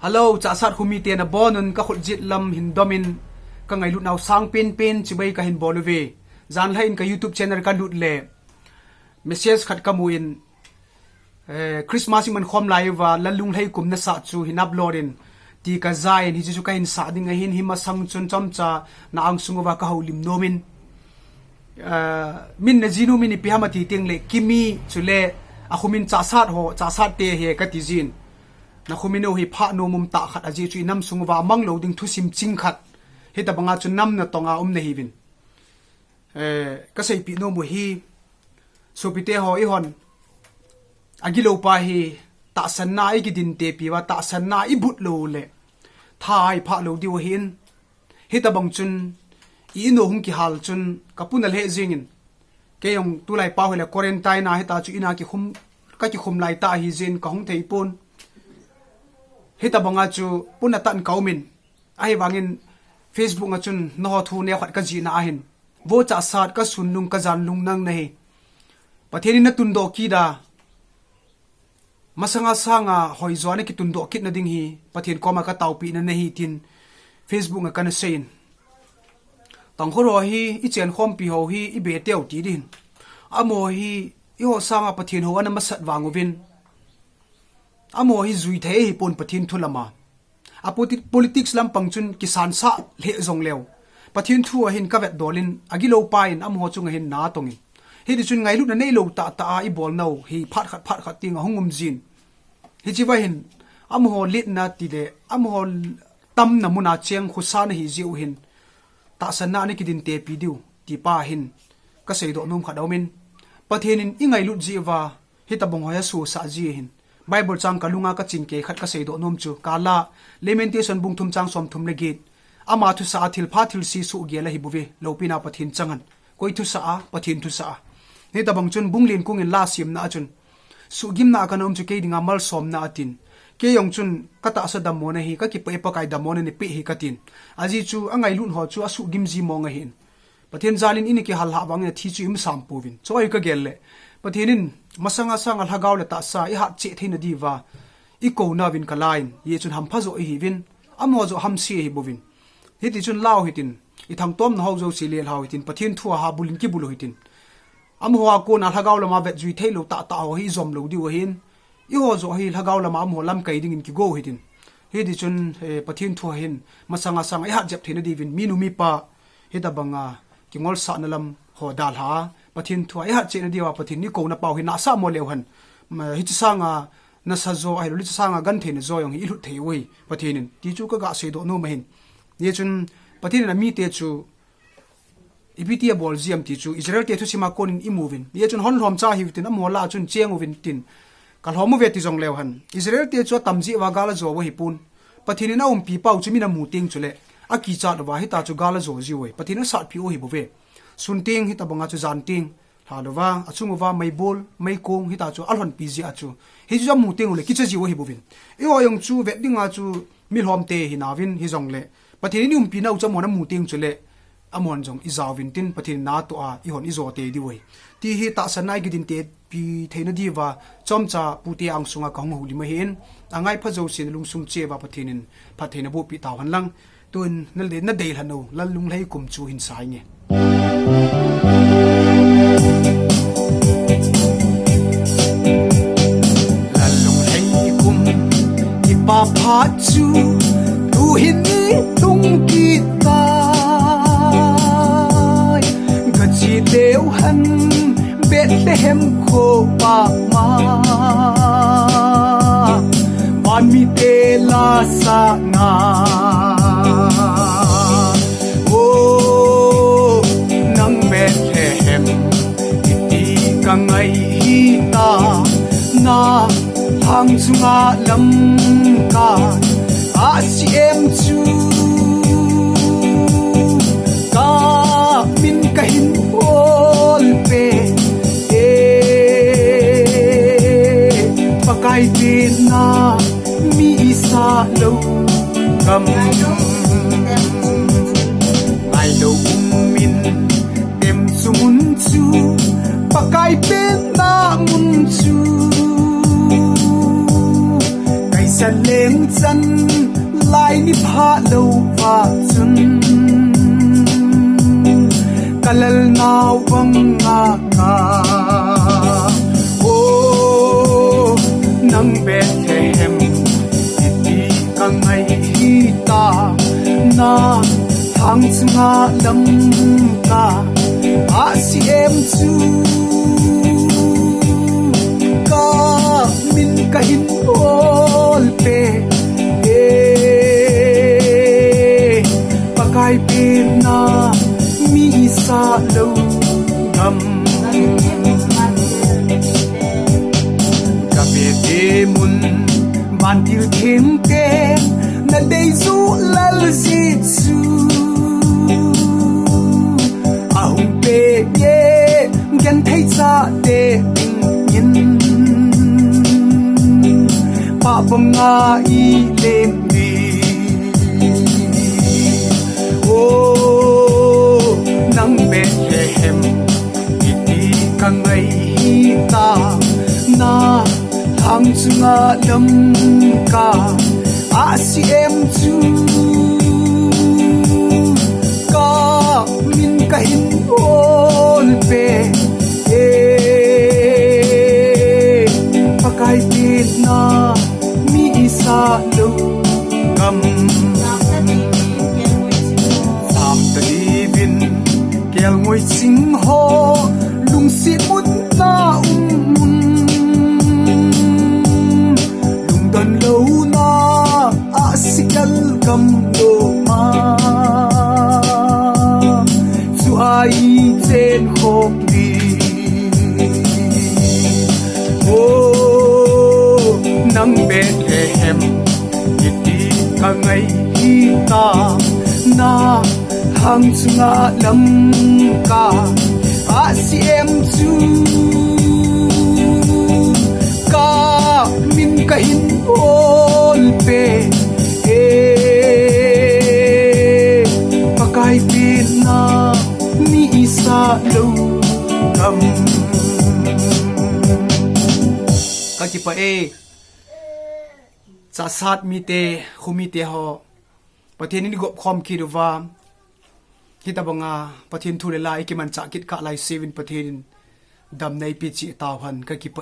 Hello, Chahssad humi te na bonun ka khut jit lam hin domin ka ngai lut naw sang pen chibai ka hin boluwe zan lain ka YouTube channel ka lut le message khat ka muin Christmas man khom live wa lalung lai kum na sa chu hin uploadin ti ka zain hi chu ka hin sa ding hin hima sang chun chomcha na ang sunguwa ka holim nomin min na jinu min pi hamati ting le kimi chule akhumin Chahssad ho Chahssad te he ka ti jin na khumino hi pha no mum ta khat aji chu nam sungwa mang lo ding thu sim ching khat he ta banga chu nam na tonga na hi bin ka sei pi no mu hi so pi te ho I hon agilo pa hi ta san na I gi din te pi wa ta san na I but lo le thai pha lo di wo hin he ta bang chun I no hung ki hal chun kapunal he jingin ke yong tu lai pa hole quarantine na he ta chu ina ki khum lai ta hi jin ka hung thei pon hita banga chu punatan kaumin ai wangin Facebook nga chun no thu ne khat ka ji na ahin wo Chahssad ka sunlung ka jan lung nang nei patheni na tundo ki da masanga sanga hoi zwane ki tundo kit na ding hi pathen koma ka taupi na nei tin Facebook nga kana sein tang khoro hi I chen khom pi ho hi I be teu ti din amo hi I ho sanga pathen ho ana masat wanguvin amo hi zui the hi pon pathin thulama apoti politics lam pangchun kisan sa le zong lew pathin thu hin ka vet dolin agilo pain amo chung hin na tongin hi di chun ngai lu na nei lo ta I bol no hi phat khat ting hongum jin hi chiwa hin amo lit na ti de amo tam na muna cheng khusan hi jiu hin ta sanna ni kidin te pi diu ti pa hin ka sei do num khadawmin pathinin ingai lu jiwa hi tabong hoya su sa ji hin Bible chang kalunga ka chin ke khat ka sei do nom chu kala lamentation bung thum chang som thum le git ama thu sa thil pha thil si su ge la hi buwe lopina pathin changan koi thu sa a pathin thu sa ni tabang chun bunglin kung in la sim na chun su gim na kanom chu ke dinga mal som na atin ke yong chun kata sa damo na hi ka ki pe pa kai damo na ni pe hi katin aji chu angai lun ho chu asu gim ji mo nga hin pathin zalin ini ki hal ha bang na thi chu im sam puwin choi ka gelle pathinin masanga sangal hagaw la ta sa I hat che theina diwa I ko na win kalain ye chun ham phazo hi win amo zo ham si hi bovin hiti chun law hitin I thang tom na ho zo si lel haw hitin pathin thua ha bulin ki bulo hitin amo wa ko na hagaw la ma vet zui thailo ta ho hi zom lo di wo hin I ho zo hi hagaw la ma amo lam kai ding in ki go hitin hiti chun pathin thua hin masanga sang I hat jep theina di win minu mi pa hita banga ki ngol sa na lam ho dal ha pathin thua I hat che na diwa pathin ni ko na pau hi na sa mo lewhan hi chi sanga na sa zo ai ri chi sanga gan the ne zo yong hi lu thei wei pathinin ti chu ka ga se do no mahin ye chun pathin na mi te chu ipitia bol ziam ti chu Israel te thu sima konin I movin ye chun hon hlom cha hi tin amol la chun cheng ovin tin kal homu ve ti jong lewhan Israel te chu tamji wa gala zo wo hi pun pathin na pi pau chu mi na mu ting chule a ki cha wa hi ta chu gala zo ji wei pathin sa pi o hi bo ve sunting hi tabanga chu zanting halowa achungwa mai bol mai kong hi ta chu alhon piji achu hi ju mu ting le kicha ji wo hi bovin e o yong chu weddinga chu milhom te hi nawin hi jong le pathin ni pi nau cha mona mu ting chu le amon jong izawin tin pathin na to a I hon izo te di wei ti hi ta sanai gidin te pi theina diwa chomcha puti ang sunga ka hong huli ma hin angai phajo sin lungsung che wa pathinin phatheina bu pi taw han lang tun nal de na deilhen no lalung lai kum chu hin sai nge lalung lai kum ipa pha chu tu hin ni tung ki ta ga chi deu han Bethlehem kho pa ma wan mi te la sa na Bethlehem iti kangai hita na hang sunga lam ka asiem chu ka min kahin hol pe pakai tin na mi sa lo kam ai lo min mun chu pakai pen na mun chu kai leng chan lai ni pha lo wa chun kalal nau wang nga ka o nang Bethlehem iti kangai hi ta na Thangcha lam ka a si em chu ka min ka hin ol pe pakai pe na mi sa lo gam ka pe te mun ban til thêm ke na dei zu lal si chu ahung pe ye gan thai cha te yin pa bam nga I lem ni o nang Bethlehem iti kangai ta na Thangcha lam ka a si em chu ka min ka hin ol pe pakai pe na mi sa lo gam sam ta vin kel ngoi sing ho lung si mun na mun lung dan lo na a si kal gam lo ma chu ai chen hop ni nang Bethlehem iti kangai hi ta na Thangcha lam ka a si em chu ka min ka hin ol pe pakai pe na mi sa lo gam ka ki pa Chahssad mi te khumi te ho pathian ni gop khom ki ruwa hitabanga pathian thule lai ki man cha kit ka lai sevin pathian dam nei pi chi taw han ka ki pa